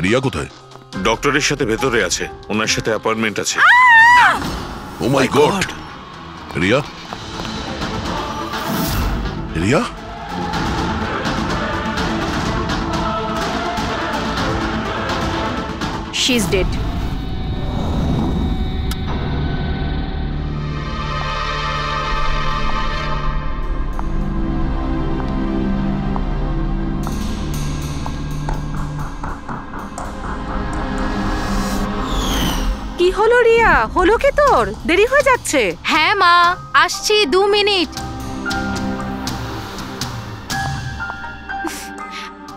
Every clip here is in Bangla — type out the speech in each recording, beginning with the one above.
রিয়া কোথায়? ডক্টরের সাথে ভেতরে আছে, ওনার সাথে অ্যাপয়েন্টমেন্ট আছে। Oh my god! Riya, Riya, she is dead. কি হলো রিয়া? হলো কি তোর? দেরি হয়ে যাচ্ছে। হ্যাঁ মা, আসছি 2 মিনিট।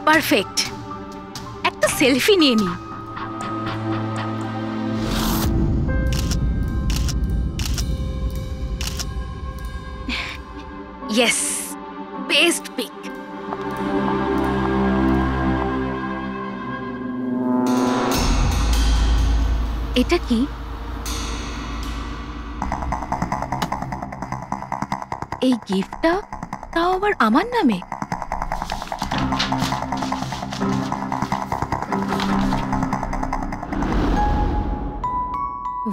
পারফেক্ট, একটা সেলফি নিয়ে নি। Yes, best pick. এটা কি? এই গিফটটা তাও আবার আমার নামে।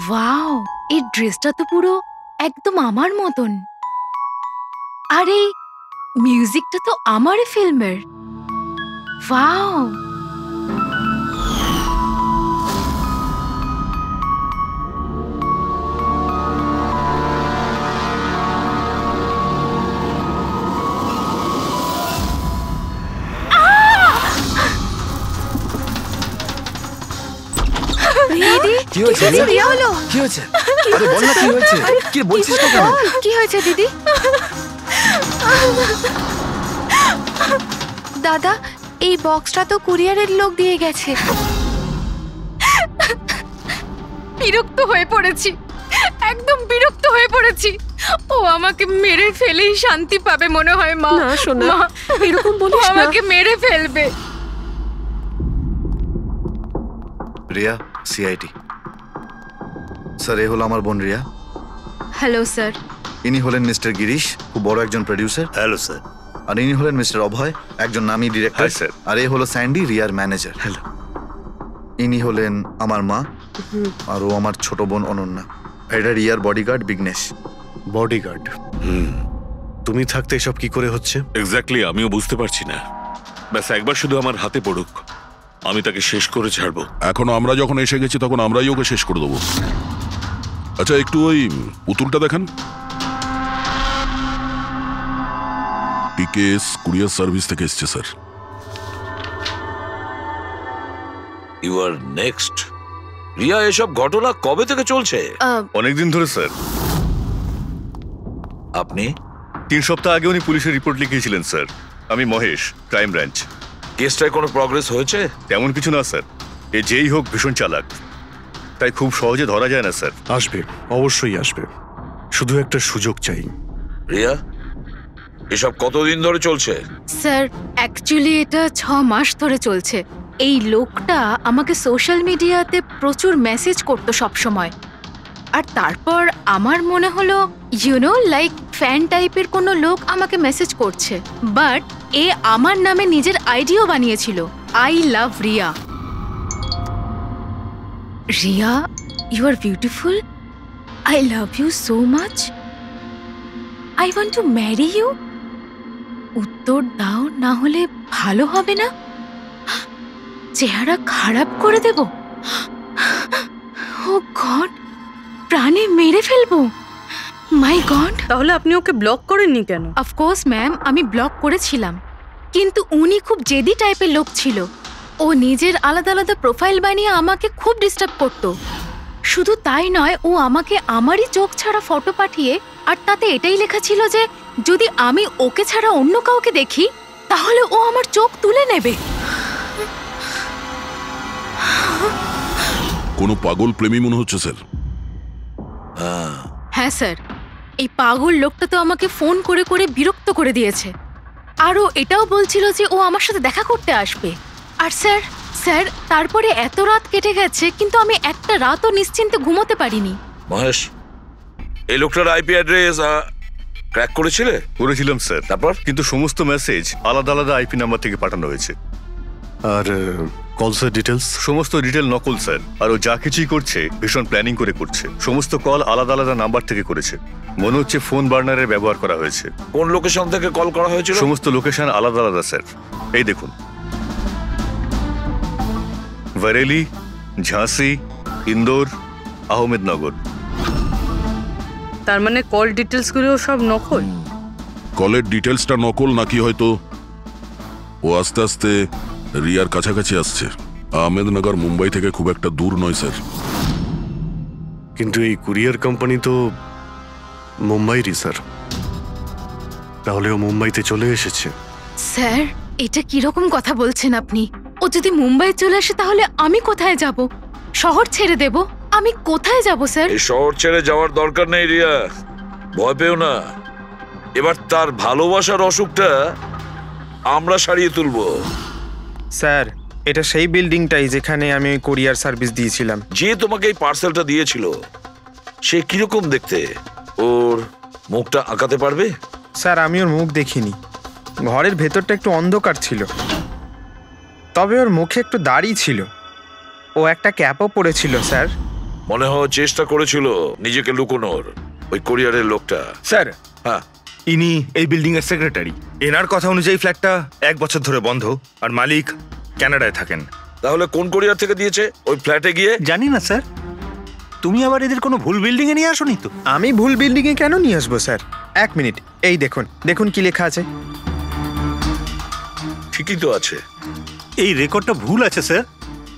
ওয়াও, এই ড্রেসটা তো পুরো একদম আমার মতন। আর এই মিউজিকটা তো আমারই ফিল্মের। ওয়াও, দিদি কি হয়েছে? কি হলো? কি হয়েছে? আরে বল না কি হয়েছে? কি বলছিস না কেন? কি হয়েছে দিদি? দাদা, এই বক্সটা তো কুরিয়ারের লোক দিয়ে গেছে। বিরক্ত হয়ে পড়েছি, একদম বিরক্ত হয়ে পড়েছি। ও আমাকে মেরে ফেলেই শান্তি পাবে মনে হয় মা। না সোনা, এরকম বলিস না। আমাকে মেরে ফেলবে। রিয়া, সিআইটি স্যার, এ হলো আমার বোন রিয়া। Hello sir. ইনি হলেন মিস্টার গিরিশ, খুব বড় একজন প্রডিউসার। Hello sir. আর ইনি হলেন মিস্টার অভয়, একজন নামী ডিরেক্টর। Hi, sir. আর এ হলো স্যান্ডি, রিয়ার ম্যানেজার। হ্যালো। ইনি হলেন আমার মা, আর ও আমার ছোট বোন অনন্যা। এটা রিয়ার বডিগার্ড বিঘ্নেশ। বডিগার্ড? তুমি থাকতে এসব কি করে হচ্ছে? এক্স্যাক্টলি, আমিও বুঝতে পারছি না। ব্যাস একবার শুধু আমার হাতে পড়ুক, আমি তাকে শেষ করে ছাড়বো। এখনো আমরা যখন এসে গেছি তখন আমরাই ওকে শেষ করে দেবো। আচ্ছা, একটু ওই পুতুলটা দেখান। টিকেএস কুরিয়ার সার্ভিস থেকে এসছে sir. You are next. Riya, এসব ঘটনা কবে থেকে চলছে? অনেকদিন ধরে স্যার। আপনি? 3 সপ্তাহ আগে উনি পুলিশের রিপোর্ট লিখিয়েছিলেন স্যার। আমি মহেশ, ক্রাইম ব্রাঞ্চ। কেসটায় কোনো প্রগ্রেস হয়েছে? তেমন কিছু না স্যার। এ যেই হোক ভীষণ চালাক, তাই খুব সহজে ধরা যায় না স্যার। আসবে, অবশ্যই আসবে, শুধু একটা সুযোগ চাই। রিয়া, এসব কতদিন ধরে চলছে? স্যার, অ্যাকচুয়ালি এটা 6 মাস ধরে চলছে। এই লোকটা আমাকে সোশ্যাল মিডিয়াতে প্রচুর মেসেজ করতো সব সময়। আর তারপর আমার মনে হলো লাইক ফ্যান টাইপের কোনো লোক আমাকে মেসেজ করছে। বাট এ আমার নামে নিজের আইডিও বানিয়েছিল, I love Riya. Riya, you are beautiful, I love you so much, I want to marry you. উত্তর দাও, না হলে ভালো হবে না। চেহারা খারাপ করে দেব। ও গড, প্রাণে মেরে ফেলবো। মাই গড। তাহলে আপনি ওকে ব্লক করেননি কেন? অফকোর্স ম্যাম, আমি ব্লক করেছিলাম, কিন্তু উনি খুব জেদি টাইপের লোক ছিল। ও নিজের আলাদা আলাদা প্রোফাইল বানিয়ে আমাকে খুব ডিস্টার্ব করত। শুধু তাই নয়, ও আমাকে আমারই চোখ ছাড়া ফটো পাঠিয়ে, আর তাতে এটাই লেখা ছিল যে যদি আমি ওকে ছাড়া অন্য কাউকে দেখি তাহলে ও আমার চোখ তুলে নেবে। কোনো পাগল প্রেমী মনে হচ্ছে স্যার। হ্যাঁ স্যার, এই পাগল লোকটা তো আমাকে ফোন করে করে বিরক্ত করে দিয়েছে। আর ও এটাও বলছিল যে ও আমার সাথে দেখা করতে আসবে। আর স্যার স্যার তারপরে এত রাত কেটে গেছে, কিন্তু আমি একটা রাতও নিশ্চিন্তে ঘুমোতে পারিনি। মহেশ, এই লোকটার আইপি অ্যাড্রেস ক্র্যাক করেছিলে? করেছিলাম স্যার। তারপর? কিন্তু সমস্ত মেসেজ আলাদা আলাদা আইপি নাম্বার থেকে পাঠানো হয়েছে। আর কলসের ডিটেলস? সমস্ত ডিটেল নকল স্যার। আর ও যা কিছুই করছে ভীষণ প্ল্যানিং করে করছে। সমস্ত কল আলাদা আলাদা নাম্বার থেকে করেছে। মনে হচ্ছে ফোন বার্নারের ব্যবহার করা হয়েছে। কোন লোকেশন থেকে কল করা হয়েছিল? সমস্ত লোকেশন আলাদা আলাদা স্যার। এই দেখুন, বরেলি, ঝাঁসি, ইন্দোর, আহমেদনগর। তার মানে কল ডিটেলস গুলো সব নকল। কলের ডিটেলসটা নকল নাকি হয়তো ও আস্তে আস্তে রিয়ার কাছাকাছি আসছে। আহমেদনগর মুম্বাই থেকে খুব একটা দূর নয় স্যার। কিন্তু এই কুরিয়ার কোম্পানি তো মুম্বাইরই স্যার। তাহলে ও মুম্বাইতে চলে এসেছে। স্যার, এটা কিরকম কথা বলছেন আপনি? ও যদি মুম্বাই চলে আসে তাহলে আমি কোথায় যাব? শহর ছেড়ে দেব? আমি কোথায় যাব স্যার? এই শহর ছেড়ে যাওয়ার দরকার নেই রিয়া, ভয় পেও না। এবার তার ভালোবাসার অসুখটা আমরা সারিয়ে তুলবো। স্যার, এটা সেই বিল্ডিংটাই যেখানে আমি ওই কোরিয়ার সার্ভিস দিয়েছিলাম। যে তোমাকে এই পার্সেলটা দিয়েছিল সে কিরকম দেখতে? ওর মুখটা আঁকাতে পারবে? স্যার, আমি ওর মুখ দেখিনি। ঘরের ভেতরটা একটু অন্ধকার ছিল, তবে ওর মুখে একটু দাড়ি ছিল। ও একটা ক্যাপও পরেছিল স্যার। মনে হয় চেষ্টা করেছিল নিজেকে লুকোনোর, ওই কোরিয়ারের লোকটা। স্যার, হ্যাঁ, ইনি এই বিল্ডিং এর সেক্রেটারি। এনার কথা অনুযায়ী ফ্ল্যাটটা 1 বছর ধরে বন্ধ, আর মালিক কানাডায় থাকেন। তাহলে কোন কোরিয়ার থেকে দিয়েছে? ওই ফ্ল্যাটে গিয়ে? জানি না স্যার। তুমি আবার এদের কোনো ভুল বিল্ডিং এ নিয়ে আসোনি তো? আমি ভুল বিল্ডিংয়ে কেন নিয়ে আসবো স্যার? 1 মিনিট, এই দেখুন, দেখুন কি লেখা আছে। ঠিকই তো আছে। এই রেকর্ডটা ভুল আছে স্যার।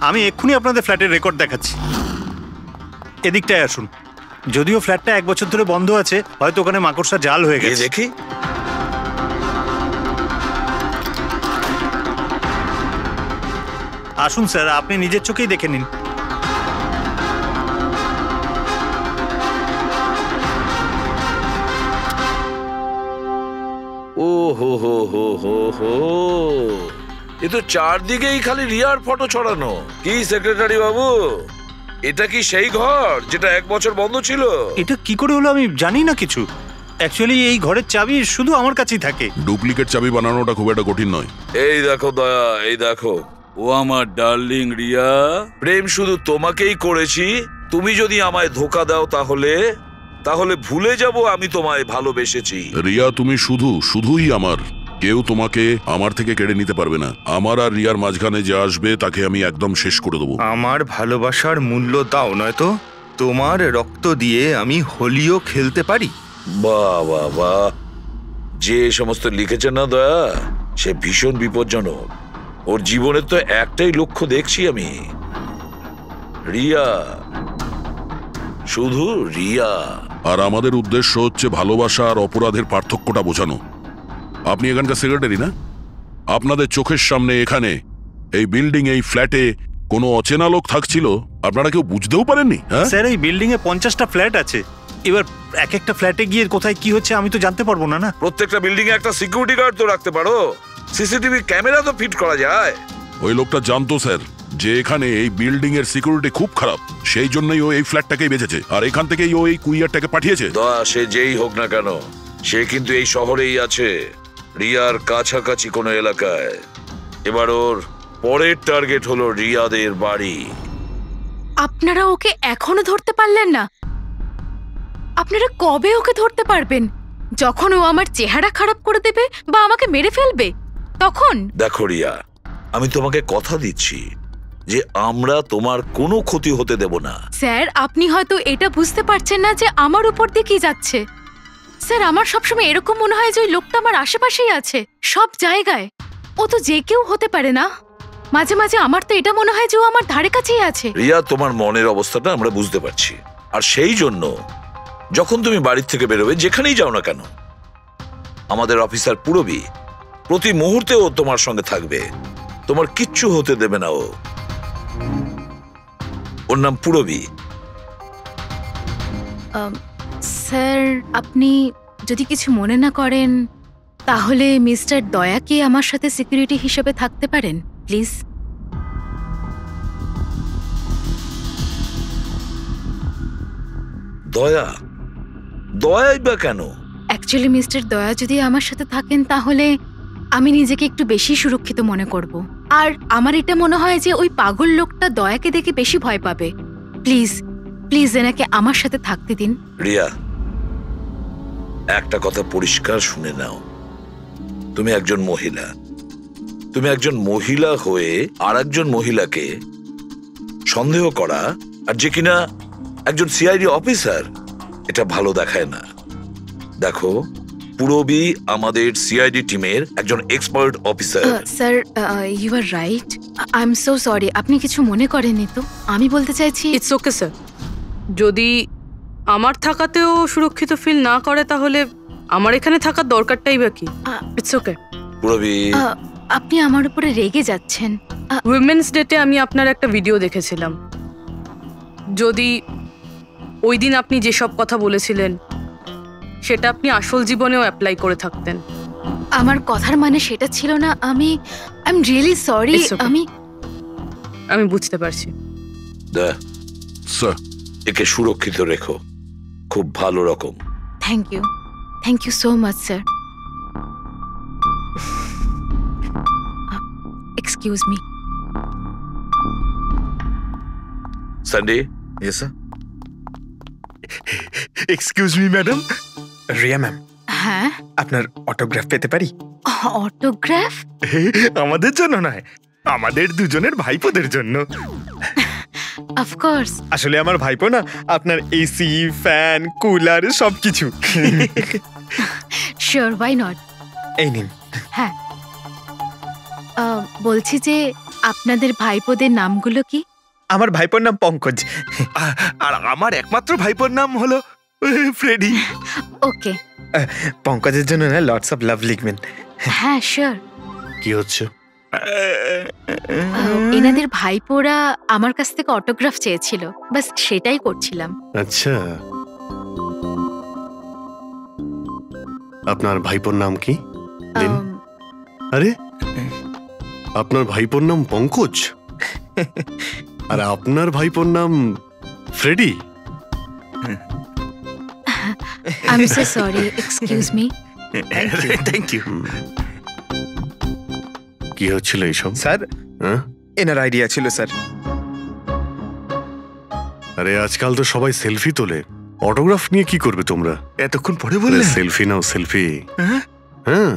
আমি এক্ষুনি আপনাদের ফ্ল্যাটের রেকর্ড দেখাচ্ছি। এদিকটায় আসুন। যদিও ফ্ল্যাটটা 1 বছর ধরে বন্ধ আছে, হয়তো ওখানে মাকড়সা জাল হয়ে গিয়ে গেছে। দেখি। আসুন স্যার, আপনি নিজের চোখেই দেখে নিন। ও হো হো হো হো হো, এ তো চারদিকেই খালি রিয়ার ফটো ছড়ানো। কি সেক্রেটারি বাবু, এটা কি সেই ঘর যেটা 1 বছর বন্ধ ছিল? এটা কি করে হলো আমি জানি না কিছু। অ্যাকচুয়ালি এই ঘরের চাবি শুধু আমার কাছেই থাকে। ডুপ্লিকেট চাবি বানানোটা খুব একটা কঠিন নয়। এই দেখো দয়া, এই দেখো, ও আমার ডার্লিং রিয়া। প্রেম শুধু তোমাকেই করেছি। তুমি যদি আমায় ধোকা দাও তাহলে ভুলে যাব আমি তোমায় ভালোবেসেছি। রিয়া, তুমি শুধুই আমার। কেউ তোমাকে আমার থেকে কেড়ে নিতে পারবে না। আমার আর রিয়ার মাঝখানে যে আসবে তাকে আমি একদম শেষ করে দেবো। আমার ভালোবাসার মূল্য দাও, নয়তো তোমার রক্ত দিয়ে আমি হোলিও খেলতে পারি। বাহ বাহ বাহ, যে সমস্ত লিখেছে না দয়া, সে ভীষণ বিপজ্জনক। ওর জীবনের তো একটাই লক্ষ্য দেখছি আমি, রিয়া, শুধু রিয়া। আর আমাদের উদ্দেশ্য হচ্ছে ভালোবাসা আর অপরাধের পার্থক্যটা বোঝানো। আপনি এখানকার সেক্রেটারি না? আপনাদের চোখের সামনে এখানে এই বিল্ডিং, এই ফ্ল্যাটে কোনো অচেনা লোক থাকছিল, আপনারা কেউ বুঝতেও পারেননি? হ্যাঁ স্যার, এই বিল্ডিং এ 50টা ফ্ল্যাট আছে। এবার এক একটা ফ্ল্যাটে গিয়ে কোথায় কি হচ্ছে আমি তো জানতে পারবো না। প্রত্যেকটা বিল্ডিং এ একটা সিকিউরিটি গার্ড তো রাখতে পারো, সিসিটিভি ক্যামেরা তো ফিট করা যায়। ওই লোকটা জানতো স্যার যে এখানে এই বিল্ডিং এর সিকিউরিটি খুব খারাপ, সেই জন্যই ও এই ফ্ল্যাটটাকেই বেঁচেছে, আর এখান থেকেই ও এই কুইয়ারটাকে পাঠিয়েছে। দয়া, সে যেই হোক না কেন, সে কিন্তু এই শহরেই আছে, রিয়ার কাছাকাছি কোনো এলাকায়। এবার ওর পরের টার্গেট হলো রিয়াদের বাড়ি। আপনারা ওকে এখনো ধরতে পারলেন না? আপনারা কবে ওকে ধরতে পারবেন? যখন ও আমার চেহারা খারাপ করে দেবে বা আমাকে মেরে ফেলবে তখন? দেখো রিয়া, আমি তোমাকে কথা দিচ্ছি যে আমরা তোমার কোনো ক্ষতি হতে দেব না। স্যার, আপনি হয়তো এটা বুঝতে পারছেন না যে আমার উপর দিয়ে কি যাচ্ছে। স্যার, আমার সবসময় এরকম মনে হয় যে ওই লোকটা আমার আশেপাশেই আছে, সব জায়গায়। ও তো যে কেউ হতে পারে না। মাঝে মাঝে আমার তো এটা মনে হয় যে ও আমার ধারে কাছেই আছে। রিয়া, তোমার মনের অবস্থাটা আমরা বুঝতে পারছি, আর সেই জন্য যখন তুমি বাড়ির থেকে বেরোবে, যেখানেই যাও না কেন, আমাদের অফিসার পুরবী প্রতি মুহূর্তে ও তোমার সঙ্গে থাকবে, তোমার কিচ্ছু হতে দেবে না ও। ওর নাম পুরবী। স্যার, আপনি যদি কিছু মনে না করেন তাহলে মিস্টার দয়াকে আমার সাথে সিকিউরিটি হিসেবে থাকতে পারেন প্লিজ। দয়া? দয়াই বা কেন? অ্যাকচুয়ালি মিস্টার দয়া যদি আমার সাথে থাকেন তাহলে আমি নিজেকে একটু বেশি সুরক্ষিত মনে করব। আর আমার এটা মনে হয় যে ওই পাগল লোকটা দয়াকে দেখে বেশি ভয় পাবে। প্লিজ প্লিজ এনাকে আমার সাথে থাকতে দিন। রিয়া, একটা কথা পরিষ্কার শুনে নাও, তুমি একজন মহিলা। তুমি একজন মহিলা হয়ে আর একজন মহিলাকে সন্দেহ করা, আর যে কিনা একজন সিআইডি অফিসার, এটা ভালো দেখায় না। দেখো, পুরবী আমাদের সিআইডি টিমের একজন expert officer. Sir, you are right. I am so sorry. আপনি কিছু মনে করেননি তো? আমি বলতে চাইছি ইটস ওকে স্যার। যদি আমার থাকাতেও সুরক্ষিত ফিল না করে তাহলে আমার এখানে থাকার দরকারটাই বা কি? It's okay. পুরবী, আপনি আমার উপরে রেগে যাচ্ছেন। উইমেন্স ডেতে আমি আপনার একটা ভিডিও দেখেছিলাম। যদি ওই দিন আপনি যেসব কথা বলেছিলেন সেটা আপনি আসল জীবনেও অ্যাপ্লাই করে থাকতেন। আমার কথার মানে সেটা ছিল না। I am really sorry. It's okay. আমি বুঝতে পারছি। স্যার, একে সুরক্ষিত রেখো, খুব ভালো রকম। Thank you so much sir. Excuse me. Sunday. Yes sir. Excuse me madam. Riya ma'am, হ্যাঁ, আপনার অটোগ্রাফ পেতে পারি? অটোগ্রাফ? আমাদের জন্য নয়, আমাদের দুজনের ভাইপোদের জন্য। অফকোর্স। আসলে আমার ভাইপো না আপনার এসি, ফ্যান, কুলার সবকিছু। Sure, why not. এই নিন। হ্যাঁ, বলছি যে আপনাদের ভাইপোদের নামগুলো কি? আমার ভাইপোর নাম পঙ্কজ, আর আমার একমাত্র ভাইপোর নাম হলো ফ্রেডি। ওকে। পঙ্কজের জন্য না লটস অফ লাভ লিখবেন। হ্যাঁ, শিওর। কি হচ্ছে? এনাদের ভাইপোরা আমার কাছ থেকে অটোগ্রাফ চেয়েছিল, বাস সেটাই করছিলাম। আচ্ছা, আপনার ভাইপোর নাম কি? দিন। আরে, আপনার ভাইপোর নাম পঙ্কজ আর আপনার ভাইপোর নাম Freddie? I am so sorry, excuse me. Thank you. কি হচ্ছিল এইসব? স্যার, হ্যাঁ? এনার আইডিয়া ছিল স্যার। আরে আজকাল তো সবাই সেলফি তোলে, অটোগ্রাফ নিয়ে কি করবে তোমরা? এতক্ষণ পরে বললে? সেলফি নাও, সেলফি। হ্যাঁ,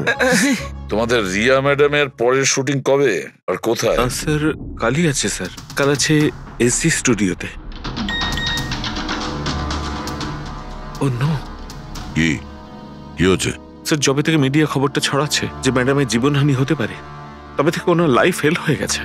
তোমাদের রিয়া ম্যাডামের পরের শুটিং কবে আর কোথায়? স্যার, কালই আছে স্যার। কাল আছে এসি স্টুডিওতে। ও নো। কি কি হচ্ছে? স্যার, যবে থেকে মিডিয়া খবরটা ছড়াচ্ছে যে ম্যাডামের জীবনহানি হতে পারে, তবে থেকে ওনার লাইফ ফেল হয়ে গেছে।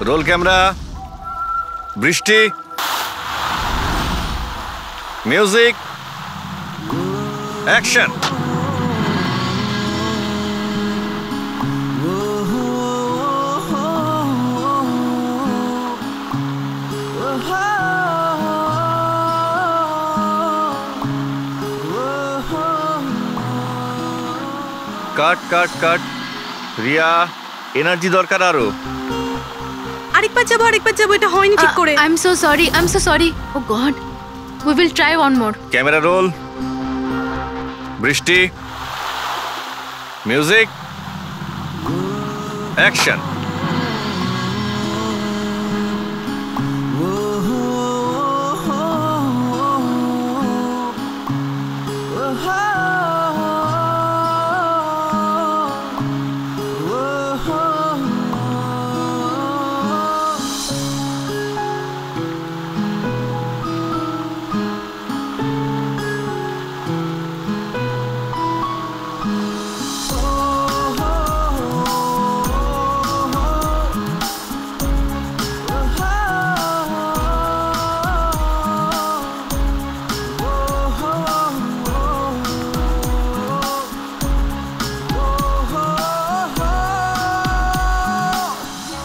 রোল ক্যামেরা, বৃষ্টি, music, action. Cut cut cut. Riya, energy দরকার আরো। আরেকবার যাবো, এটা হয়নি ঠিক করে। I am so sorry. Oh God, we will try one more. Camera roll, বৃষ্টি, মিউজিক, অ্যাকশন।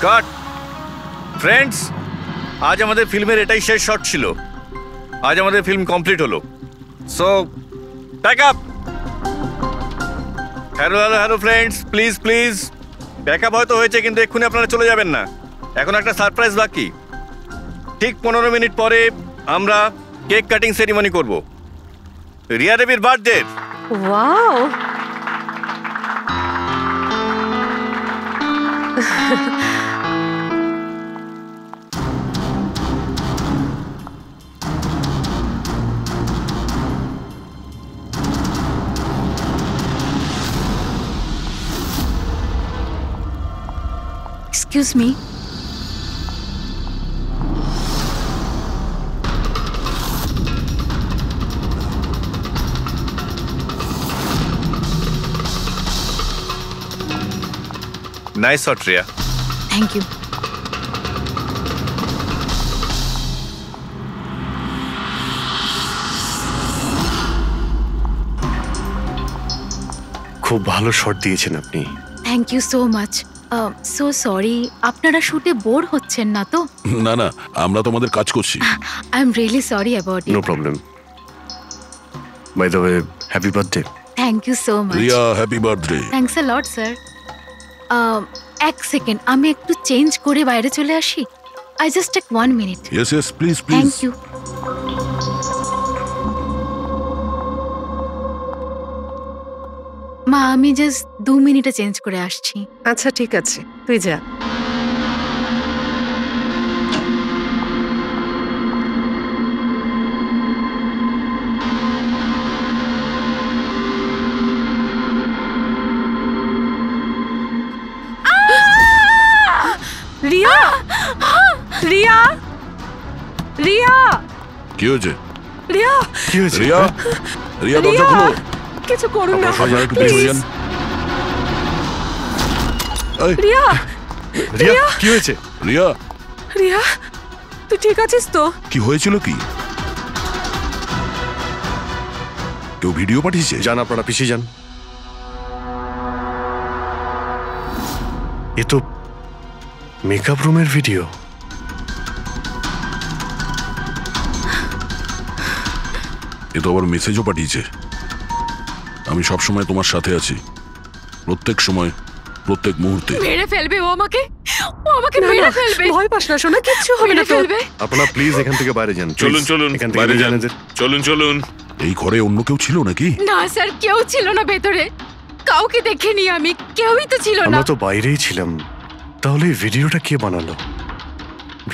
কাট ফ্রেন্ডস, আজ আমাদের ফিল্মের এটাই শেষ শট ছিল। আজ আমাদের ফিল্ম কমপ্লিট হলো। So pack up. Hello friends, please please pack up হয়তো হয়েছে, কিন্তু এক্ষুনি আপনারা চলে যাবেন না। এখন একটা সারপ্রাইজ বাকি। ঠিক 15 মিনিট পরে আমরা কেক কাটিং সেরিমনি করব, রিয়া দেবীর birthday. Wow, excuse me, nice shot Riya. Thank you. খুব ভালো শট দিয়েছেন আপনি। Thank you so much. So sorry, আপনারা শুটে বোর হচ্ছেন না তো? না না, আমরা তোমাদের কাজ করছি। I am really sorry about no it. Problem. By the way, happy birthday. Thank you so much. Riya, happy birthday. Thanks a lot sir. এক সেকেন্ড, আমি একটু চেঞ্জ করে বাইরে চলে আসি। I just take 1 minute. Yes yes, please please. Thank you. মা, আমি জাস্ট 2 মিনিটে চেঞ্জ করে আসছি। আচ্ছা ঠিক আছে, তুই যা। রিয়া, রিয়া, রিয়া, কি হয়েছে? রিয়া, কি হয়েছে? রিয়া, রিয়া দরজা রিয়া, খোলো। কিছু করুন না আপনারা সবাই একটু বের হয়ে যান। এই, রিয়া, রিয়া, কি হয়েছে? রিয়া, রিয়া, তুই ঠিক আছিস তো? কি হয়েছিল কি? কেউ ভিডিও পাঠিয়েছে? যান, আপনারা পিছিয়ে যান। এ তো মেকআপ রুমের ভিডিও। এ তো আবার মেসেজও পাঠিয়েছে। আমি সব সময় তোমার সাথে আছি, প্রত্যেক সময়, প্রত্যেক মুহূর্তে। মেরে ফেলবে ও আমাকে, ও আমাকে না, মেরে না, ফেলবে। ভয় পাস না সোনা, কিচ্ছু হবে না মেরে তোর। ফেলবে। আপনারা প্লিজ এখান থেকে বাইরে যান। চলুন Please, চলুন, এখান থেকে বাইরে বেরিয়ে যান। যান এদের। চলুন চলুন। এই ঘরে অন্য কেউ ছিল নাকি? না স্যার, কেউ ছিল না ভেতরে, কাউকে দেখিনি আমি, কেউই তো ছিল না। আমরা তো বাইরেই ছিলাম। তাহলে এই ভিডিওটা কে বানালো?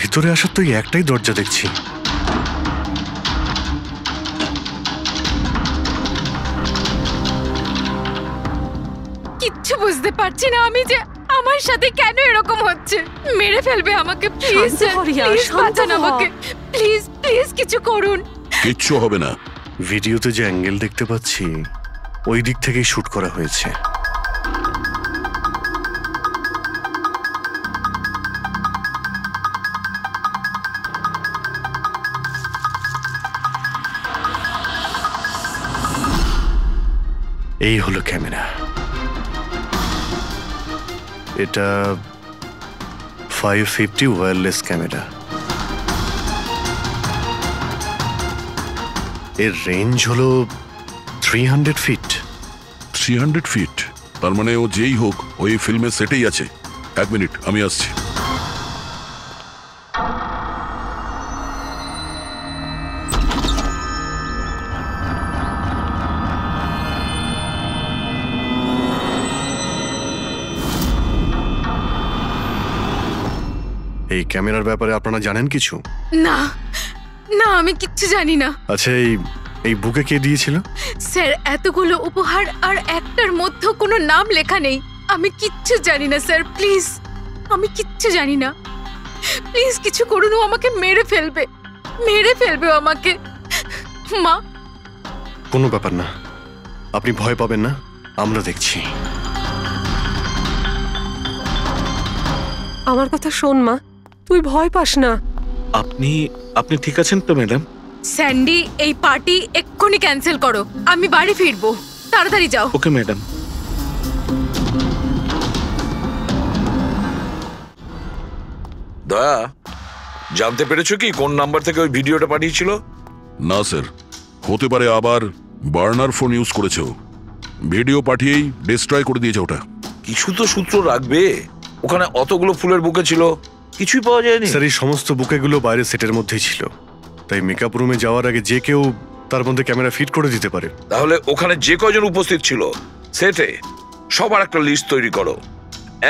ভিতরে আসার তো এই একটাই দরজা দেখছি। কিচ্ছু বুঝতে পারছি না আমি যে আমার সাথে কেন এরকম হচ্ছে। মেরে ফেলবে আমাকে, প্লিজ শান্ত হ রিয়া, প্লিজ শান্ত বাঁচান হ। আমাকে, প্লিজ প্লিজ কিছু করুন। কিচ্ছু হবে না। ভিডিওতে যে অ্যাঙ্গেল দেখতে পাচ্ছি ওই দিক থেকেই শুট করা হয়েছে। এই হলো ক্যামেরা। এটা 550 ওয়্যারলেস ক্যামেরা। এর রেঞ্জ হলো 300 ফিট। 300 ফিট? তার মানে ও যেই হোক ওই ফিল্মের সেটেই আছে। 1 মিনিট, আমি আসছি। এই ক্যামেরার ব্যাপারে আপনারা জানেন কিছু? না না, আমি কিচ্ছু জানি না আচ্ছা, এই বুকে কে দিয়েছিল? স্যার। এতগুলো উপহার আর একটার মধ্যে কোনো নাম লেখা নেই। আমি কিচ্ছু জানি না স্যার, প্লিজ, আমি কিচ্ছু জানি না। প্লিজ কিছু করুন, ও আমাকে মেরে ফেলবে, মেরে ফেলবে ও আমাকে। মা, কোনো ব্যাপার না, আপনি ভয় পাবেন না, আমরা দেখছি। আমার কথা শোন মা, তুই ভয় পাস না। আপনি ঠিক আছেন তো ম্যাডাম? স্যান্ডি, এই পার্টি এক্ষুনি ক্যান্সেল করো, আমি বাড়ি ফিরবো, তাড়াতাড়ি যাও। Okay madam. দয়া, জানতে পেরেছো কি কোন নাম্বার থেকে ওই ভিডিওটা পাঠিয়েছিল? না স্যার, হতে পারে আবার বার্নার ফোন ইউজ করেছে ও। ভিডিও পাঠিয়েই ডিস্ট্রয় করে দিয়েছে ওটা। কিছু তো সূত্র রাখবে। ওখানে অতগুলো ফুলের বুকে ছিল, কিছুই পাওয়া যায়নি। স্যার, এই সমস্ত বুকেগুলো বাইরে সেটের মধ্যেই ছিল, তাই মেকআপ রুমে যাওয়ার আগে যে কেউ তার মধ্যে ক্যামেরা ফিট করে দিতে পারে। তাহলে ওখানে যে কয়জন উপস্থিত ছিল সেটে সবার একটা লিস্ট তৈরি করো,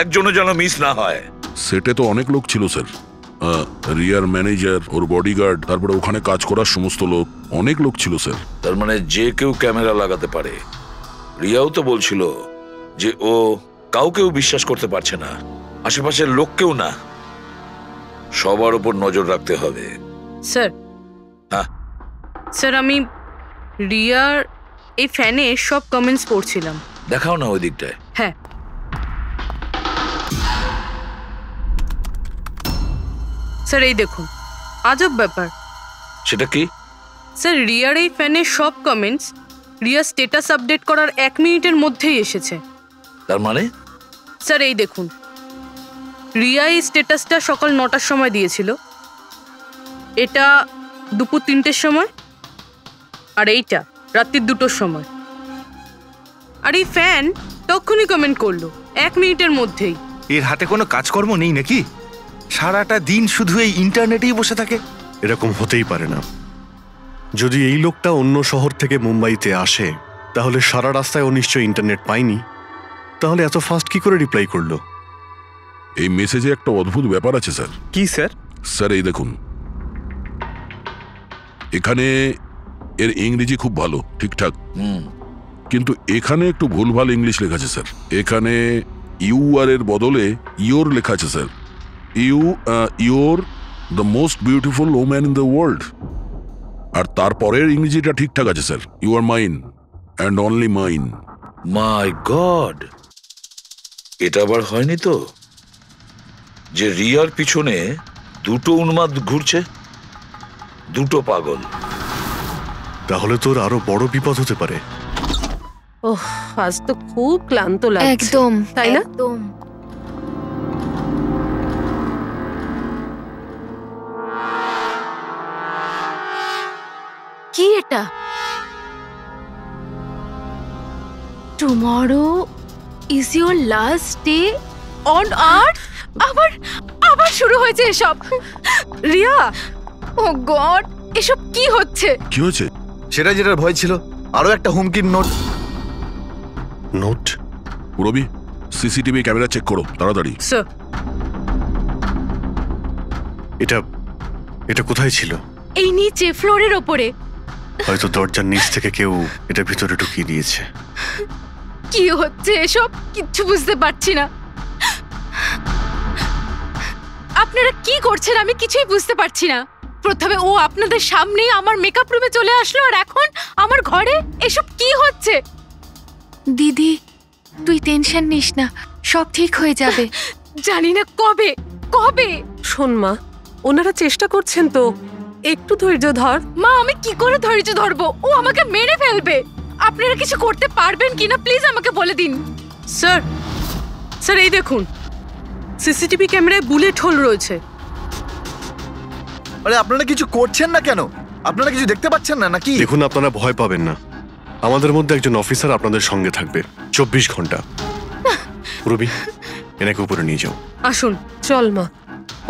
একজনও যেন মিস না হয়। সেটে তো অনেক লোক ছিল স্যার, রিয়ার ম্যানেজার, ওর বডিগার্ড, তারপরে ওখানে কাজ করার সমস্ত লোক, অনেক লোক ছিল স্যার। তার মানে যে কেউ ক্যামেরা লাগাতে পারে। রিয়াও তো বলছিল যে ও কাউকেও বিশ্বাস করতে পারছে না, আশেপাশের লোককেও না, সবার উপর নজর রাখতে হবে। স্যার, হ্যাঁ স্যার আমি রিয়ার এই ফ্যানে সব কমেন্টস পড়ছিলাম। দেখাও না ওই দিকটায়। হ্যাঁ স্যার, এই দেখুন, আজব ব্যাপার। সেটা কি? স্যার, রিয়ার এই ফ্যানের সব কমেন্টস রিয়ার স্ট্যাটাস আপডেট করার 1 মিনিটের মধ্যেই এসেছে। তার মানে? স্যার এই দেখুন, রিয়া এই স্ট্যাটাসটা সকাল 9টার সময় দিয়েছিল, এটা দুপুর 3টের সময়, আর এইটা রাত্রি 2টোর সময়। আর এই ফ্যান তখনই কমেন্ট করলো 1 মিনিটের মধ্যেই। এর হাতে কোনো কাজকর্ম নেই নাকি? সারাটা দিন শুধু এই ইন্টারনেটেই বসে থাকে। এরকম হতেই পারে না। যদি এই লোকটা অন্য শহর থেকে মুম্বাইতে আসে, তাহলে সারা রাস্তায় ও নিশ্চয়ই ইন্টারনেট পায়নি। তাহলে এত ফাস্ট কি করে রিপ্লাই করলো? এই মেসেজে একটা অদ্ভুত ব্যাপার আছে স্যার। কি স্যার? স্যার এই দেখুন, এখানে এর ইংরেজি খুব ভালো, ঠিকঠাক, কিন্তু এখানে একটু ভুলভাল ইংলিশ লেখা আছে স্যার। এখানে ইউ আর এর বদলে ইয়োর লেখা আছে sir. Your the most beautiful woman in the world. আর তারপরের ইংরেজিটা ঠিকঠাক আছে sir, you are mine and only mine. My god, এটা আবার হয়নি তো যে রিয়ার পিছনে দুটো উন্মাদ ঘুরছে, দুটো পাগল? তাহলে তোর আরো বড় বিপদ হতে পারে। ওহ, আজ তো খুব ক্লান্ত লাগছে। একদম, তাই না? একদম। কি এটা? Tomorrow is your last day on earth? আবার শুরু হয়েছে এসব। রিয়া, ও গড, এসব কি হচ্ছে? কি হয়েছে? সেটা যেটার ভয় ছিল, আরো একটা হুমকির note. Note? Purabi, CCTV camera check করো তাড়াতাড়ি। স্যার, এটা কোথায় ছিল? এই নিচে ফ্লোরের ওপরে। হয়তো দরজার নিচ থেকে কেউ এটা ভিতরে ঢুকিয়ে দিয়েছে। কি হচ্ছে এসব? কিচ্ছু বুঝতে পারছি না। আপনারা কি করছেন আমি কিছুই বুঝতে পারছি না। প্রথমে ও আপনাদের সামনেই আমার মেকআপ রুমে চলে আসলো, আর এখন আমার ঘরে এসব কি হচ্ছে? দিদি, তুই টেনশন নিস না, সব ঠিক হয়ে যাবে। জানি না কবে কবে। শোন মা, ওনারা চেষ্টা করছেন তো, একটু ধৈর্য ধর। মা, আমি কি করে ধৈর্য ধরবো? ও আমাকে মেরে ফেলবে। আপনারা কিছু করতে পারবেন কিনা প্লিজ আমাকে বলে দিন। স্যার, স্যার এই দেখুন, সিসিটিভি ক্যামেরায় বুলেট হোল রয়েছে। আরে আপনারা কিছু করছেন না কেন? আপনারা কিছু দেখতে পাচ্ছেন না নাকি? দেখুন, আপনারা ভয় পাবেন না। আমাদের মধ্যে একজন অফিসার আপনাদের সঙ্গে থাকবে 24 ঘন্টা। রবি, এনাকে উপরে নিয়ে যাও। আসুন। চল মা,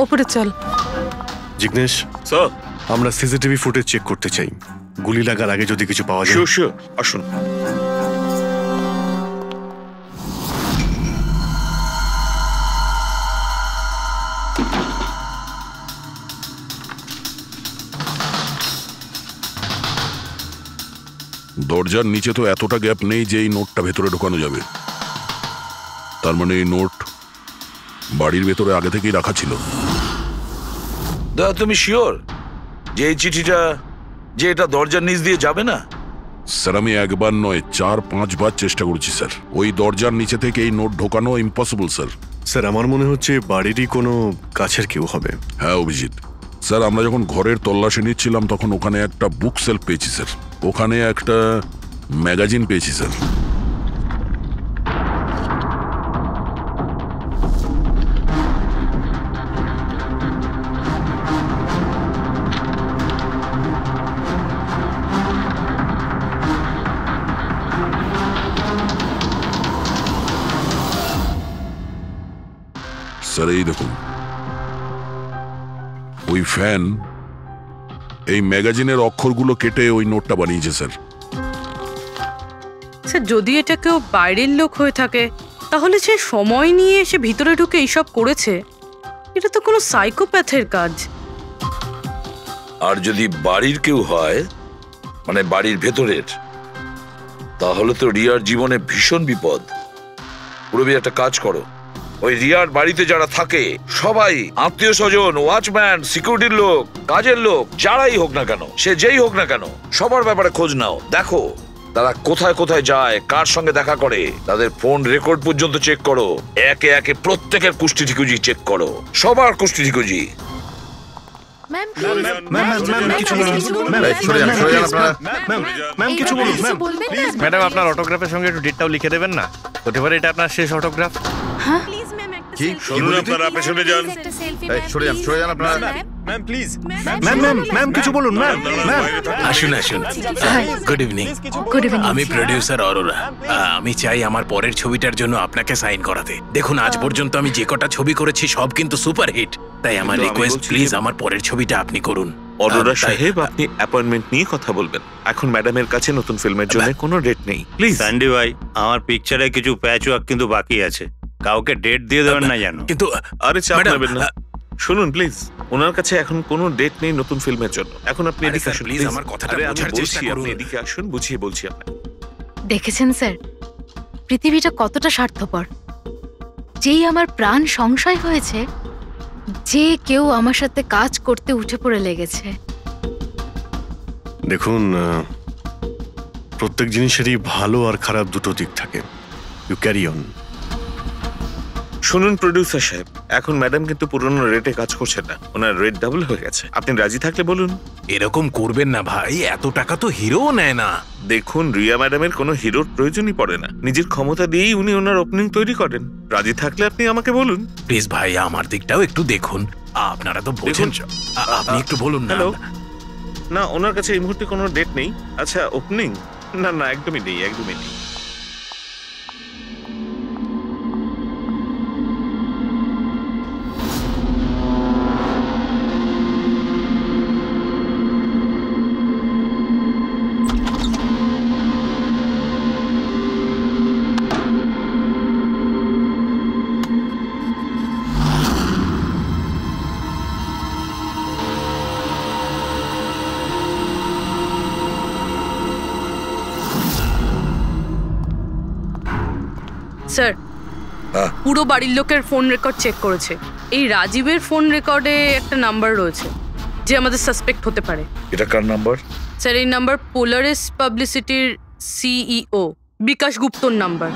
ওপরে চল। জিগ্নেশ স্যার, আমরা সিসিটিভি ফুটেজ চেক করতে চাই। গুলি লাগার আগে যদি কিছু পাওয়া যায়। শিওর শিওর, আসুন। দরজার নিচে তো এতটা গ্যাপ নেই যে এই নোটটা ভেতরে ঢোকানো যাবে। তার মানে এই নোট বাড়ির ভেতরে আগে থেকেই রাখা ছিল। দাদা, তুমি শিওর যে এই চিঠিটা যে এটা দরজার নিচ দিয়ে যাবে না? স্যার, আমি একবার নয় 4-5 বার চেষ্টা করেছি স্যার। ওই দরজার নিচে থেকে এই নোট ঢোকানো ইম্পসিবল স্যার। স্যার, আমার মনে হচ্ছে বাড়িরই কোনো কাছের কেউ হবে। হ্যাঁ অভিজিৎ স্যার, আমরা যখন ঘরের তল্লাশি নিচ্ছিলাম তখন ওখানে একটা বুক সেলফ পেয়েছি স্যার। ওখানে একটা ম্যাগাজিন পেয়েছি স্যার। স্যার এই দেখুন, ওই ফ্যান এই ম্যাগাজিনের অক্ষরগুলো কেটে ওই নোটটা বানিয়েছে স্যার। স্যার যদি এটা কেউ বাইরের লোক হয়ে থাকে তাহলে সে সময় নিয়ে এসে ভিতরে ঢুকে এইসব করেছে, এটা তো কোনো সাইকোপ্যাথের কাজ। আর যদি বাড়ির কেউ হয়, মানে বাড়ির ভেতরের, তাহলে তো রিয়ার জীবনে ভীষণ বিপদ। পুরবি একটা কাজ করো, ওই রিয়ার বাড়িতে যারা থাকে সবাই আত্মীয় স্বজন, ওয়াচম্যান, সিকিউরিটির লোক, কাজের লোক, যারাই হোক না কেন, সে যেই হোক না কেন, সবার ব্যাপারে খোঁজ নাও। দেখো তারা কোথায় কোথায় যায়, কার সঙ্গে দেখা করে, তাদের ফোন রেকর্ড পর্যন্ত চেক করো। একে একে প্রত্যেকের কুষ্টি ঠিকুজি চেক করো, সবার কুষ্টি ঠিকুজি। ম্যাডাম আপনার অটোগ্রাফের সঙ্গে একটু ডেটটাও লিখে দেবেন না? হতে পারে এটা আপনার শেষ অটোগ্রাফ। শুনুন আপনারা পেছনে যান। সরে যান আপনারা। ম্যাম প্লিজ, ম্যাম কিছু বলুন। ম্যাম আসুন আসুন। Good evening. Good evening. আমি প্রোডিউসার অরোরা। আমি চাই আমার পরের ছবিটার জন্য আপনাকে সাইন করাতে। দেখুন আজ পর্যন্ত আমি যে কটা ছবি করেছি সব কিন্তু সুপারহিট, তাই আমার রিকোয়েস্ট প্লিজ আমার পরের ছবিটা আপনি করুন। অরোরা সাহেব, আপনি অ্যাপয়েন্টমেন্ট নিয়ে কথা বলবেন। এখন ম্যাডামের কাছে নতুন ফিল্মের জন্য কোনো ডেট নেই, প্লিজ। স্যান্ডি ভাই, আমার পিকচারে কিছু প্যাচ ওয়ার্ক কিন্তু বাকি আছে, কাউকে ডেট দিয়ে দেবেন না জানো। কিন্তু আরে চাপ নেবেন না, শুনুন প্লিজ, ওনার কাছে এখন কোনো ডেট নেই নতুন ফিল্মের জন্য। এখন আপনি এদিকে আসুন প্লিজ, আমার কথাটা বোঝার চেষ্টা করুন। আপনি এদিকে আসুন, বুঝিয়ে বলছি আপনাকে। দেখেছেন স্যার, পৃথিবীটা কতটা স্বার্থপর। যেই আমার প্রাণ সংশয় হয়েছে, যে কেউ আমার সাথে কাজ করতে উঠে পড়ে লেগেছে। দেখুন, প্রত্যেক জিনিসেরই ভালো আর খারাপ দুটো দিক থাকে। You carry on. শুনুন প্রোডিউসার সাহেব, এখন ম্যাডাম কিন্তু পুরনো রেটে কাজ করছে না, ওনার রেট ডাবল হয়ে গেছে। আপনি রাজি থাকলে বলুন। এরকম করবেন না ভাই, এত টাকা তো হিরোও নেয় না। দেখুন, রিয়া ম্যাডামের কোনো হিরোর প্রয়োজনই পড়ে না, নিজের ক্ষমতা দিয়েই উনি ওনার ওপেনিং তৈরি করেন। রাজি থাকলে আপনি আমাকে বলুন। প্লিজ ভাই, আমার দিকটাও একটু দেখুন। আপনারা তো বোঝেন, আপনি একটু বলুন না। হ্যালো, না ওনার কাছে এই মুহূর্তে কোনো ডেট নেই। আচ্ছা ওপেনিং? না না, একদমই নেই, একদমই নেই। স্যার, পুরো বাড়ির লোকের ফোন রেকর্ড চেক করেছে। এই রাজীবের ফোন রেকর্ডে একটা নাম্বার রয়েছে যে আমাদের সাসপেক্ট হতে পারে। এটা কার নাম্বার? স্যার এই নাম্বার পোলারিস পাবলিসিটির সিইও বিকাশ গুপ্তর নাম্বার।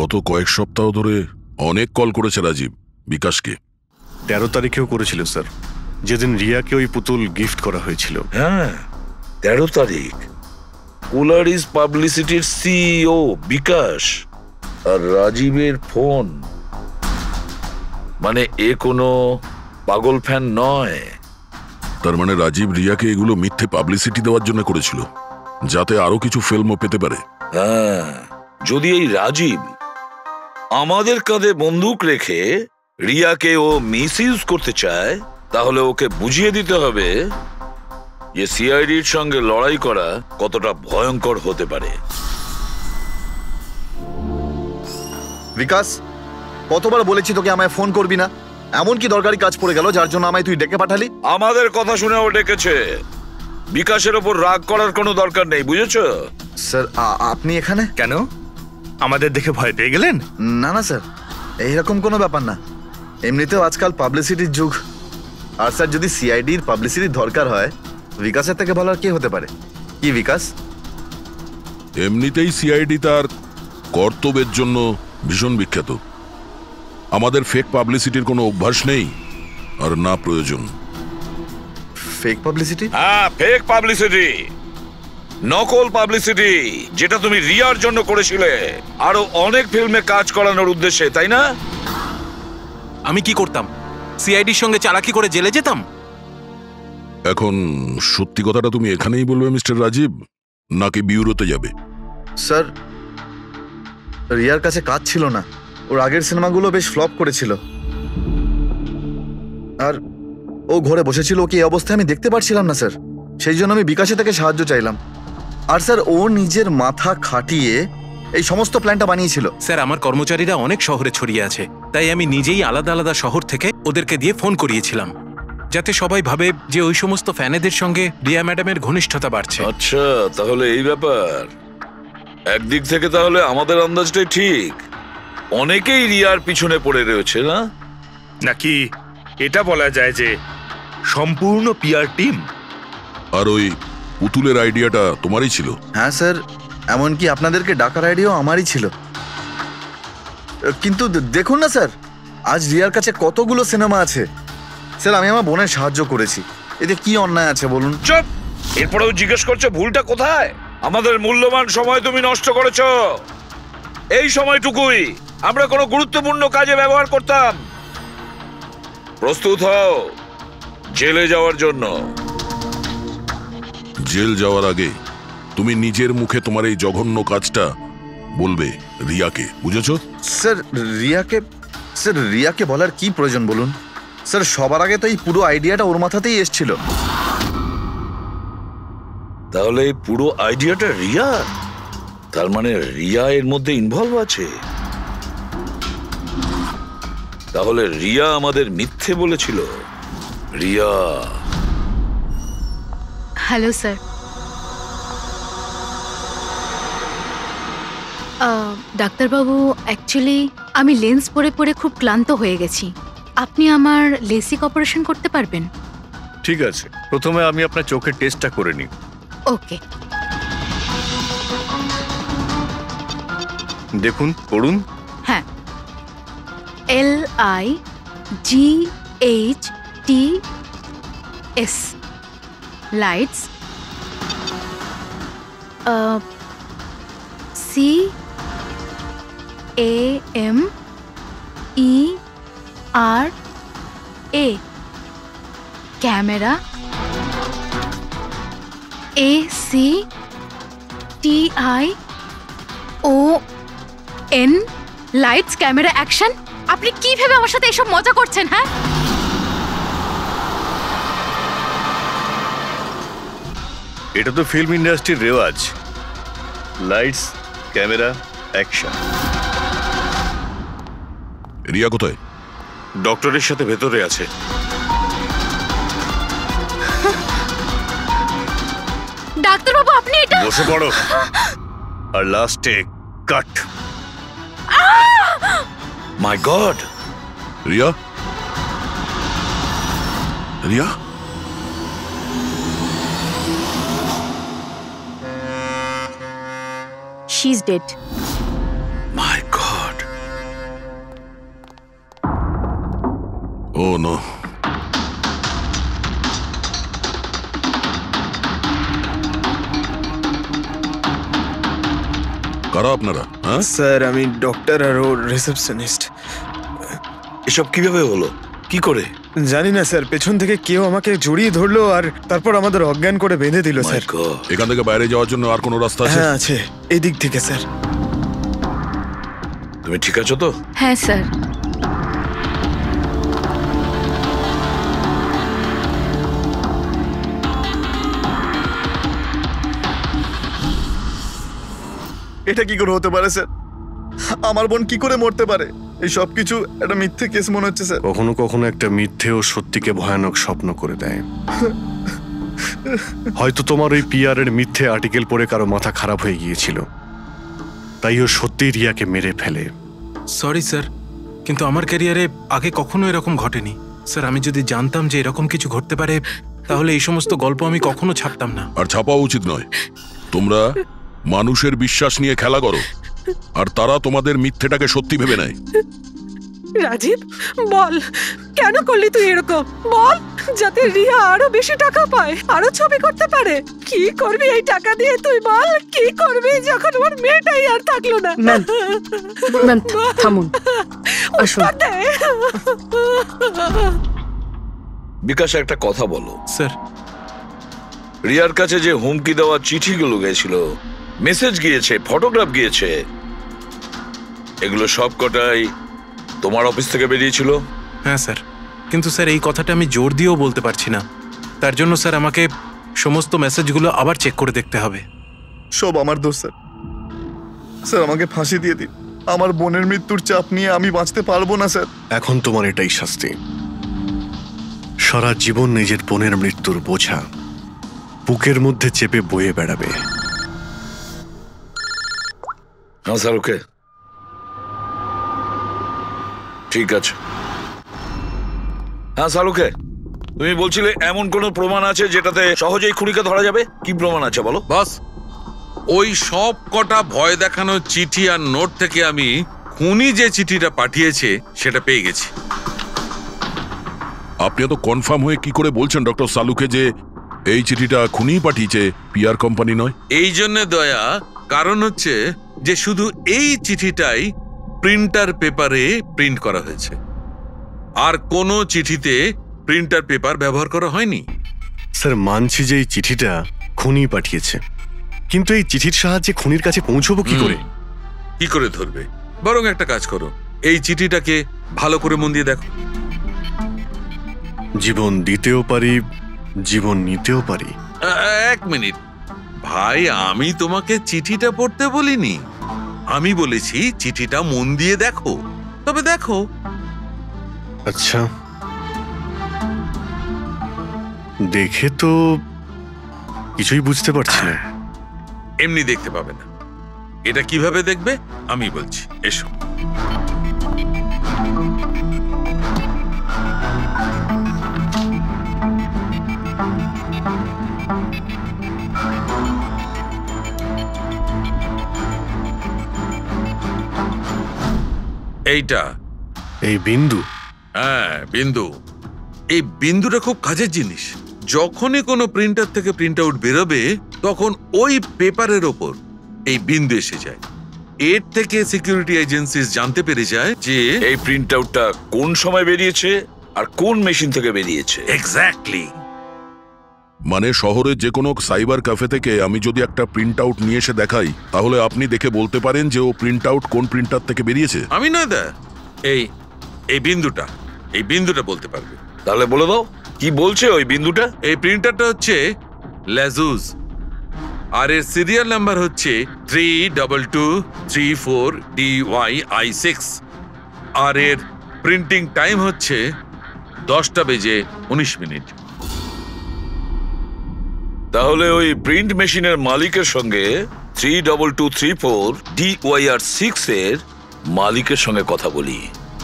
গত কয়েক সপ্তাহ ধরে অনেক কল করেছে রাজীব বিকাশকে। 13 তারিখেও করেছিল স্যার, যেদিন রিয়াকে ওই পুতুল গিফট করা হয়েছিল। হ্যাঁ, 13 তারিখ। পোলারিস পাবলিসিটির সিইও বিকাশ আর রাজীবের ফোন, মানে এ কোনো পাগল ফ্যান নয়। তার মানে রাজীব রিয়াকে এগুলো মিথ্যে পাবলিসিটি দেওয়ার জন্য করেছিল, যাতে আরো কিছু ফিল্মও পেতে পারে। হ্যাঁ, যদি এই রাজীব আমাদের কাঁধে বন্দুক রেখে রিয়াকে ও মিসইউজ করতে চায়, তাহলে ওকে বুঝিয়ে দিতে হবে যে সিআইডির সঙ্গে লড়াই করা কতটা ভয়ঙ্কর হতে পারে। বিকাশ, কতবার বলেছি তোকে আমায় ফোন করবি না? এমন কি দরকারি কাজ পড়ে গেল যার জন্য আমায় তুই ডেকে পাঠালি? আমাদের কথা শুনে ও ডেকেছে। বিকাশের ওপর রাগ করার কোনো দরকার নেই, বুঝেছো? স্যার, আপনি এখানে কেন? আমাদের দেখে ভয় পেয়ে গেলেন? না না স্যার, এইরকম কোনো ব্যাপার না। এমনিতেও আজকাল পাবলিসিটির যুগ। আর স্যার, যদি সিআইডির পাবলিসিটির দরকার হয়, বিকাশের থেকে ভালো আর কি হতে পারে? কি বিকাশ? এমনিতেই সিআইডি তার কর্তব্যের জন্য ভীষণ বিখ্যাত। আমাদের ফেক পাবলিসিটির কোনো অভ্যাস নেই, আর না প্রয়োজন। Fake publicity? হ্যাঁ, ফেক পাবলিসিটি, নকল পাবলিসিটি, যেটা তুমি রিয়ার জন্য করেছিলে আরো অনেক ফিল্মে কাজ করানোর উদ্দেশ্যে, তাই না? আমি কি করতাম? সিআইডির সঙ্গে চালাকি করে জেলে যেতাম? এখন সত্যি কথাটা তুমি এখানেই বলবে মিস্টার রাজীব, নাকি বিউরোতে যাবে? স্যার, রিয়ার কাছে কাজ ছিল না। ওর আগের সিনেমাগুলো বেশ ফ্লপ করেছিল, আর ও ঘরে বসেছিল। ওকে এই অবস্থায় আমি দেখতে পারছিলাম না স্যার, সেই জন্য আমি বিকাশে থেকে সাহায্য চাইলাম। আর স্যার, ও নিজের মাথা খাটিয়ে এই সমস্ত প্ল্যানটা বানিয়েছিল। স্যার, আমার কর্মচারীরা অনেক শহরে ছড়িয়ে আছে, তাই আমি নিজেই আলাদা আলাদা শহর থেকে ওদেরকে দিয়ে ফোন করিয়েছিলাম, যাতে সবাই ভাবে যে ওই সমস্ত ফ্যানেদের সঙ্গে রিয়া ম্যাডামের ঘনিষ্ঠতা বাড়ছে। আচ্ছা, তাহলে এই ব্যাপার। একদিক থেকে তাহলে আমাদের আন্দাজটাই ঠিক, অনেকেই রিয়ার পিছনে পড়ে রয়েছে না? নাকি এটা বলা যায় যে সম্পূর্ণ পিআর টিম? আর ওই পুতুলের আইডিয়াটা তোমারই ছিল? হ্যাঁ স্যার, এমনকি আপনাদেরকে ডাকার আইডিয়াও আমারই ছিল। কিন্তু দেখুন না স্যার, আজ রিয়ার কাছে কতগুলো সিনেমা আছে। স্যার, আমি আমার বোনের সাহায্য করেছি, এতে কি অন্যায় আছে বলুন? চুপ! এরপরেও জিজ্ঞেস করছো ভুলটা কোথায়? আমাদের মূল্যবান সময় তুমি নষ্ট করেছো। এই সময়টুকুই আমরা কোনো গুরুত্বপূর্ণ কাজে ব্যবহার করতাম। প্রস্তুত হও জেলে যাওয়ার জন্য। জেল যাওয়ার আগে তুমি নিজের মুখে তোমার এই জঘন্য কাজটা বলবে রিয়াকে, বুঝেছো? স্যার, রিয়াকে বলার কি প্রয়োজন বলুন? স্যার, সবার আগে তো এই পুরো আইডিয়াটা ওর মাথাতেই এসেছিল। তাহলে এই পুরো আইডিয়াটা রিয়া? তার মানে রিয়া এর মধ্যে ইনভলভ আছে? তাহলে রিয়া আমাদের মিথ্যে বলেছিল? রিয়া? Hello sir. ডাক্তারবাবু, অ্যাকচুয়ালি আমি লেন্স পরে পরে খুব ক্লান্ত হয়ে গেছি। আপনি আমার লেসিক অপারেশন করতে পারবেন? ঠিক আছে, প্রথমে আমি আপনার চোখের টেস্টটা করে নিই। ওকে। দেখুন, পড়ুন। হ্যাঁ, LIGHTS lights, CAMERA camera, ACTION lights, camera, action. আপনি কি ভেবে আমার সাথে এসব মজা করছেন? হ্যাঁ, এটা তো ফিল্ম ইন্ডাস্ট্রির রেওয়াজ, লাইটস, ক্যামেরা, অ্যাকশন। রিয়া কোথায়? ডক্টরের সাথে ভেতরে আছে। ডাক্তারবাবু, আপনি এটা বসে পড়ো আর লাস্টে cut. My god! Riya? Riya? She is dead. My god! Oh no. কারা আপনারা? হ্যাঁ স্যার, আমি ডক্টর আর ওর রিসেপশনিস্ট। এসব কিভাবে হলো? কি করে? জানি না স্যার, পেছন থেকে কেউ আমাকে জড়িয়ে ধরলো আর তারপর আমাদের অজ্ঞান করে বেঁধে দিল স্যার। এখান থেকে বাইরে যাওয়ার জন্য আর কোনো রাস্তা আছে? হ্যাঁ আছে, এই দিক থেকে স্যার। তুমি ঠিক আছো তো? হ্যাঁ স্যার। এটা কি করে হতে পারে স্যার? আমার বোন কি করে মরতে পারে? এই সব কিছু একটা মিথ্যে কেস মনে হচ্ছে স্যার। কখনো কখনো একটা মিথ্যে ও সত্যিকে ভয়ানক স্বপ্ন করে দেয়। হয়তো তোমার ওই পিআর এর মিথ্যে আর্টিকেল পড়ে কারো মাথা খারাপ হয়ে গিয়েছিল, তাই ও সত্যিই রিয়াকে মেরে ফেলে। সরি স্যার, কিন্তু আমার ক্যারিয়ারে আগে কখনো এরকম ঘটেনি। স্যার, আমি যদি জানতাম যে এরকম কিছু ঘটতে পারে, তাহলে এই সমস্ত গল্প আমি কখনো ছাপতাম না। আর ছাপাও উচিত নয়। তোমরা মানুষের বিশ্বাস নিয়ে খেলা করো, আর তারা তোমাদের মিথ্যেটাকে সত্যি ভেবে নেয়। রাজীব, বল কেন করলি তুই এরকম? বল, যাতে রিয়া আরো বেশি টাকা পায়, আরো ছবি করতে পারে। কি করবি এই টাকা দিয়ে তুই? বল, কি করবি যখন ওর মেয়েটাই আর থাকলো না? ম্যাম, থামুন, আসুন। বিকাশ, একটা কথা বলো। স্যার, রিয়ার কাছে যে হুমকি দেওয়া চিঠিগুলো গেছিল, মেসেজ গিয়েছে, ফটোগ্রাফ গিয়েছে, এগুলো সব কটাই তোমার অফিস থেকে বেরিয়েছিল? হ্যাঁ স্যার, কিন্তু স্যার এই কথাটা আমি জোর দিয়েও বলতে পারছি না। তার জন্য স্যার আমাকে সমস্ত মেসেজগুলো আবার চেক করে দেখতে হবে। সব আমার দোষ স্যার। স্যার আমাকে ফাঁসি দিয়ে দিন, আমার বোনের মৃত্যুর চাপ নিয়ে আমি বাঁচতে পারবো না স্যার। এখন তোমার এটাই শাস্তি। সারা জীবন নিজের বোনের মৃত্যুর বোঝা বুকের মধ্যে চেপে বয়ে বেড়াবে। হ্যাঁ স্যার, ওকে, ঠিক আছে। হ্যাঁ স্যার, ওকে। তুমি বলছিলে এমন কোনো প্রমাণ আছে যেটাতে সহজেই খুনিকে ধরা যাবে? কি প্রমাণ আছে বলো? বস, ওই সব কটা ভয় দেখানো চিঠি আর নোট থেকে আমি খুনি যে চিঠিটা পাঠিয়েছে সেটা পেয়ে গেছি। আপনি তো কনফার্ম হয়ে কি করে বলছেন ডক্টর সালুকে যে এই চিঠিটা খুনিই পাঠিয়েছে, পিআর কোম্পানি নয়? এই জন্য দয়া, কারণ হচ্ছে যে শুধু এই চিঠিটাই প্রিন্টার পেপারে প্রিন্ট করা হয়েছে, আর কোনো চিঠিতে প্রিন্টার পেপার ব্যবহার করা হয়নি। স্যার মানছি যে এই চিঠিটা খুনি পাঠিয়েছে, কিন্তু এই চিঠির সাহায্যে খুনির কাছে পৌঁছবো কি করে? কি করে ধরবে? বরং একটা কাজ করো, এই চিঠিটাকে ভালো করে মন দিয়ে দেখো। জীবন দিতেও পারি, জীবন নিতেও পারি। এক মিনিট ভাই, আমি তোমাকে চিঠিটা পড়তে বলিনি, আমি বলেছি চিঠিটা মন দিয়ে দেখো। তবে দেখো। আচ্ছা, দেখে তো কিছুই বুঝতে পারছি না। এমনি দেখতে পাবে না, এটা কিভাবে দেখবে আমি বলছি, এসো। এইটা এই বিন্দু? হ্যাঁ, বিন্দু। এই বিন্দুটা খুব কাজের জিনিস। যখনই কোনো প্রিন্টার থেকে প্রিন্ট আউট বেরোবে তখন ওই পেপারের ওপর এই বিন্দু এসে যায়। এর থেকে সিকিউরিটি এজেন্সিস জানতে পেরে যায় যে এই প্রিন্ট আউটটা কোন সময় বেরিয়েছে আর কোন মেশিন থেকে বেরিয়েছে। এক্স্যাক্টলি। মানে শহরের যে কোনো সাইবার ক্যাফে থেকে আমি যদি একটা প্রিন্ট আউট নিয়ে এসে দেখাই, তাহলে আপনি দেখে বলতে পারেন যে ও প্রিন্ট আউট কোন প্রিন্টার থেকে বেরিয়েছে? আমি না দা, এই বিন্দুটা বলতে পারবে। তাহলে বলে দাও কি বলছে ওই বিন্দুটা? এই প্রিন্টারটা হচ্ছে লেজুস, আর এর সিরিয়াল নাম্বার হচ্ছে 32234DYI6, আর এর প্রিন্টিং টাইম হচ্ছে 10:19। তাহলে ওই প্রিন্ট মেশিনের মালিকের সঙ্গে 32234DYR6 এর মালিকের সঙ্গে কথা বলি।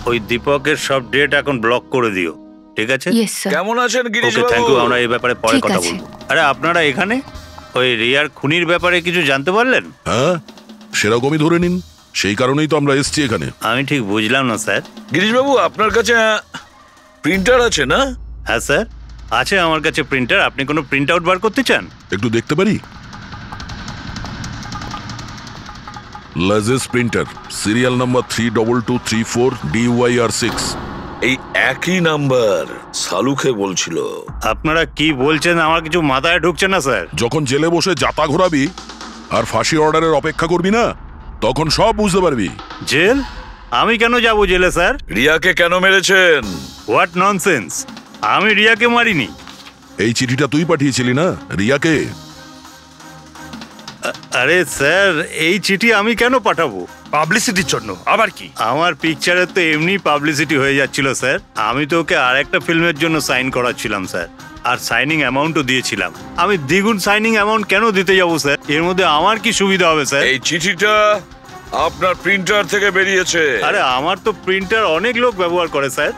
ওই দীপকের সব ডেট এখন ব্লক করে দিও, ঠিক আছে? কেমন আছেন গিরিশ বাবু? থ্যাংক ইউ, আমরা এই ব্যাপারে পরে কথা বলবো। আরে আপনারা এখানে ওই রিয়ার খুনির ব্যাপারে কিছু জানতে পারলেন? হ্যাঁ, সেরকমই ধরে নিন, সেই কারণেই তো আমরা এসেছি এখানে। আমি ঠিক বুঝলাম না স্যার। গিরিশ বাবু, আপনার কাছে প্রিন্টার আছে না? হ্যাঁ স্যার, আছে আমার কাছে প্রিন্টার। আপনি কোনো প্রিন্ট আউট বার করতে চান? একটু দেখতে পারি? লাজেস প্রিন্টার, সিরিয়াল নাম্বার 32234DYR6। এই একই নাম্বার সালুকে বলছিল। আপনারা কি বলছেন আমার কিছু মাথায় ঢুকছে না স্যার। যখন জেলে বসে জাতা ঘোরাবি আর ফাঁসি অর্ডারের অপেক্ষা করবি না, তখন সব বুঝতে পারবি। জেল? আমি কেন যাব জেলে স্যার? রিয়াকে কেন মেরেছেন? What nonsense! আমি রিয়াকে মারিনি। এই চিঠিটা তুই পাঠিয়েছিলি না রিয়াকে? আরে স্যার, এই চিঠি আমি কেন পাঠাবো? পাবলিসিটির জন্য। আবার কি? আমার পিকচারের তো এমনি পাবলিসিটি হয়ে যাচ্ছিল স্যার। আমি তো ওকে আর একটা ফিল্মের জন্য সাইন করাচ্ছিলাম স্যার, আর সাইনিং অ্যামাউন্টও দিয়েছিলাম। আমি দ্বিগুণ সাইনিং অ্যামাউন্ট কেন দিতে যাবো স্যার? এর মধ্যে আমার কি সুবিধা হবে স্যার? এই চিঠিটা আপনার প্রিন্টার থেকে বেরিয়েছে। আরে আমার তো প্রিন্টার অনেক লোক ব্যবহার করে স্যার।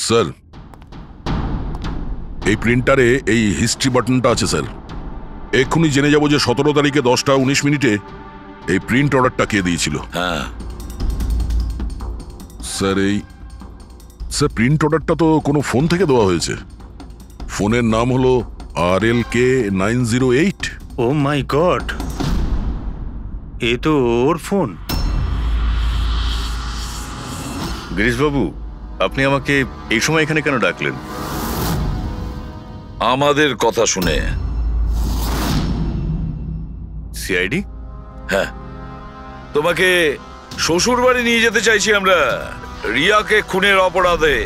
স্যার, এই প্রিন্টারে এই হিস্ট্রি বাটনটা আছে স্যার। এক্ষুনি জেনে যাব যে 17 তারিখে 10:19 এই প্রিন্ট অর্ডারটা কে দিয়েছিল। হ্যাঁ স্যার, স্যার প্রিন্ট অর্ডারটা তো কোনো ফোন থেকে দেওয়া হয়েছে। ফোনের নাম হলো RLK908। ও মাই গড, এ তো ওর ফোন। গিরিশ বাবু, আপনি আমাকে এই সময় এখানে কেন ডাকলেন? আমাদের কথা শুনে। সিআইডি? হ্যাঁ, তোমাকে শ্বশুর বাড়ি নিয়ে যেতে চাইছি আমরা, রিয়াকে খুনের অপরাধে।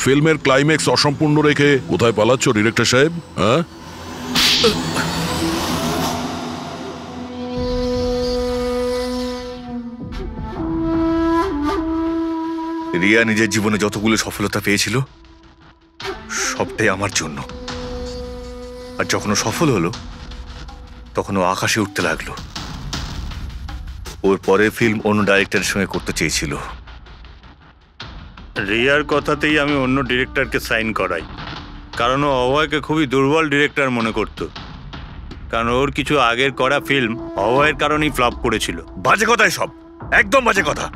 ফিল্মের ক্লাইম্যাক্স অসম্পূর্ণ রেখে কোথায় পালাচ্ছ ডিরেক্টর সাহেব? হ্যাঁ, রিয়া নিজের জীবনে যতগুলো সফলতা পেয়েছিল সবটাই আমার জন্য। আর যখন ও সফল হলো তখন ও আকাশে উঠতে লাগলো। ওর পরের ফিল্ম অন্য ডাইরেক্টরের সঙ্গে করতে চেয়েছিল। রিয়ার কথাতেই আমি অন্য ডিরেক্টরকে সাইন করাই, কারণ ও অভয়কে খুবই দুর্বল ডিরেক্টর মনে করত। কারণ ওর কিছু আগের করা ফিল্ম অভয়ের কারণেই ফ্লপ করেছিল। বাজে কথাই সব, একদম বাজে কথা।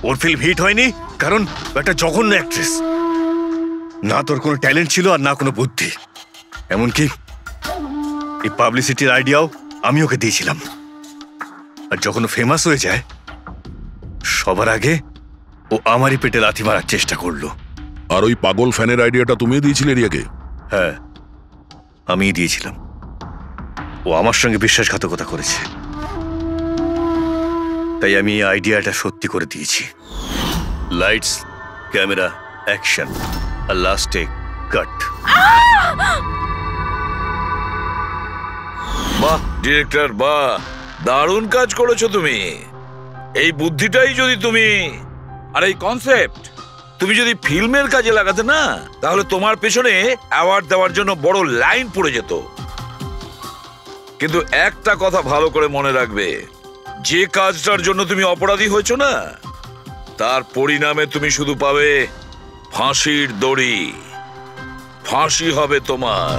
ওর ফিল্ম হিট হয়নি কারণ ও একটা জঘন্য অ্যাক্ট্রেস। না তোর কোনো ট্যালেন্ট ছিল আর না কোনো বুদ্ধি। এমনকি এই পাবলিসিটির আইডিয়াও আমি ওকে দিয়েছিলাম। আর যখন ও ফেমাস হয়ে যায় সবার আগে ও আমারই পেটে লাথি মারার চেষ্টা করলো। আর ওই পাগল ফ্যানের আইডিয়াটা তুমি দিয়েছিলে রিয়াকে? হ্যাঁ, আমিই দিয়েছিলাম। ও আমার সঙ্গে বিশ্বাসঘাতকতা করেছে, তাই আমি এই আইডিয়াটা সত্যি করে দিয়েছি। লাইটস, ক্যামেরা, অ্যাকশন, আর লাস্টে কাট। বাহ ডিরেক্টর, বাহ, দারুণ কাজ করেছো তুমি। এই বুদ্ধিটাই যদি তুমি আর এই কনসেপ্ট তুমি যদি ফিল্মের কাজে লাগাতে না, তাহলে তোমার পেছনে অ্যাওয়ার্ড দেওয়ার জন্য বড় লাইন পড়ে যেত। কিন্তু একটা কথা ভালো করে মনে রাখবে, যে কাজটার জন্য তুমি অপরাধী হয়েছো না, তার পরিণামে তুমি শুধু পাবে ফাঁসির দড়ি। ফাঁসি হবে তোমার।